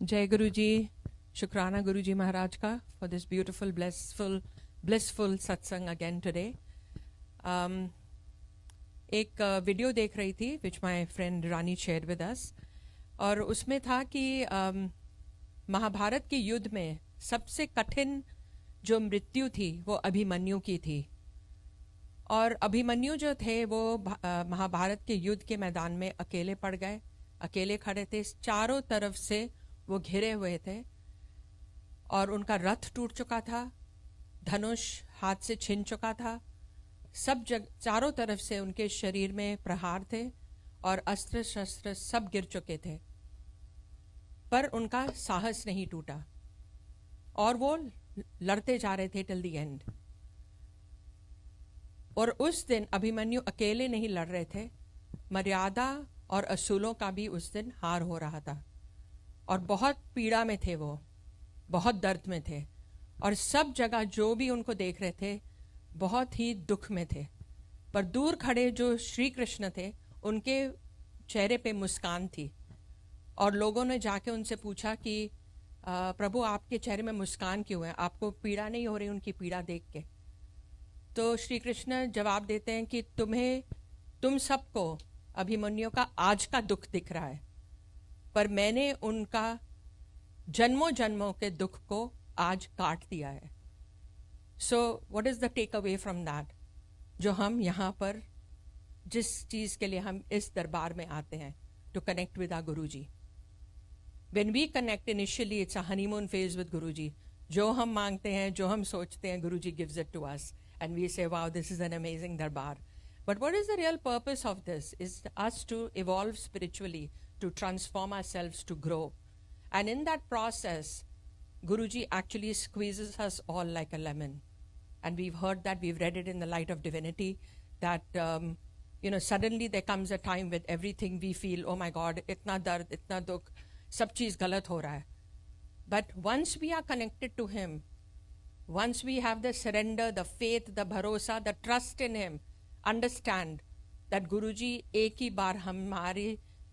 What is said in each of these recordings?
जय गुरु जी, शुक्राना गुरु जी महाराज का for this beautiful, blissful सत्संग again today. एक वीडियो देख रही थी which my friend Rani shared with us, और उसमें था कि महाभारत के युद्ध में सबसे कठिन जो मृत्यु थी वो अभिमन्यु की थी। और अभिमन्यु जो थे वो महाभारत के युद्ध के मैदान में अकेले पड़ गए, अकेले खड़े थे, चारों तरफ से वो घिरे हुए थे और उनका रथ टूट चुका था, धनुष हाथ से छिन चुका था, सब चारों तरफ से उनके शरीर में प्रहार थे और अस्त्र शस्त्र सब गिर चुके थे, पर उनका साहस नहीं टूटा और वो लड़ते जा रहे थे टिल द एंड। और उस दिन अभिमन्यु अकेले नहीं लड़ रहे थे, मर्यादा और असूलों का भी उस दिन हार हो रहा था और बहुत पीड़ा में थे, वो बहुत दर्द में थे और सब जगह जो भी उनको देख रहे थे बहुत ही दुख में थे। पर दूर खड़े जो श्री कृष्ण थे उनके चेहरे पे मुस्कान थी और लोगों ने जाके उनसे पूछा कि प्रभु आपके चेहरे में मुस्कान क्यों है, आपको पीड़ा नहीं हो रही उनकी पीड़ा देख के? तो श्री कृष्ण जवाब देते हैं कि तुम सबको अभिमन्यु का आज का दुख दिख रहा है, पर मैंने उनका जन्मों जन्मों के दुख को आज काट दिया है। So what is the take away from that? जो हम यहाँ पर जिस चीज के लिए हम इस दरबार में आते हैं, to connect with our guru ji. When we connect initially it's a honeymoon phase with guru ji. जो हम मांगते हैं, जो हम सोचते हैं, guru ji gives it to us and we say wow this is an amazing darbar. But what is the real purpose of this? Is us to evolve spiritually, to transform ourselves, to grow. And in that process, Guruji actually squeezes us all like a lemon. And we've heard that, we've read it in the light of divinity, that, suddenly there comes a time with everything we feel, oh my God, itna dard, itna dukh, sab cheez galat ho raha hai. But once we are connected to Him, once we have the surrender, the faith, the bharosa, the trust in Him, understand that guruji एक ही बार हमारे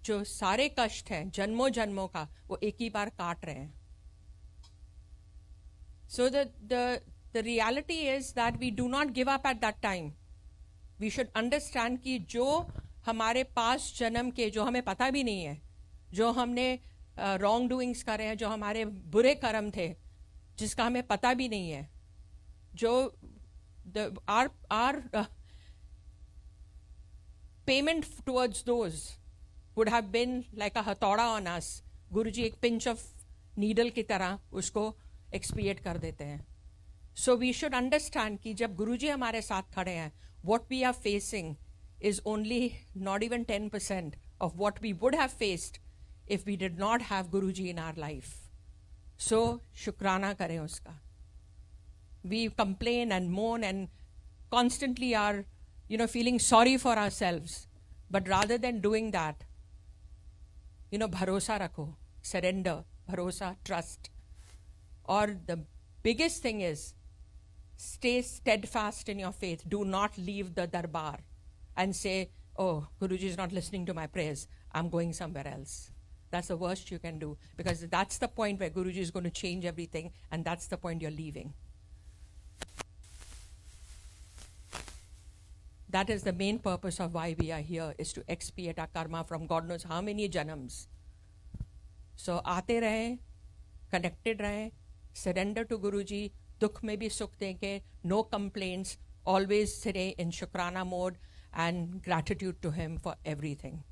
जो सारे कष्ट हैं जन्मों जन्मों का वो एक ही बार काट रहे हैं। So the reality is that we do not give up at that time. We should understand कि जो हमारे पास जन्म के, जो हमें पता भी नहीं है, जो हमने रॉन्ग डूइंग्स करे हैं, जो हमारे बुरे कर्म थे जिसका हमें पता भी नहीं है, जो are payment towards those would have been like a hatauda on us. Guruji एक pinch of needle की तरह उसको expiate कर देते हैं। So we should understand कि जब गुरुजी हमारे साथ खड़े हैं, what we are facing is only not even 10% of what we would have faced if we did not have Guruji in our life. So शुक्राना करें उसका। We complain and moan and constantly are feeling sorry for ourselves. But rather than doing that, bharosa rakho, surrender, bharosa, trust. Or the biggest thing is, stay steadfast in your faith. Do not leave the darbar and say, oh, Guruji is not listening to my prayers, I'm going somewhere else. That's the worst you can do, because that's the point where Guruji is going to change everything, and that's the point you're leaving. That is the main purpose of why we are here, is to expiate our karma from God knows how many janams. So आते रहें, connected रहें, surrender to Guruji, दुख में भी सुख देंगे, no complaints, always stay in shukrana mode and gratitude to Him for everything.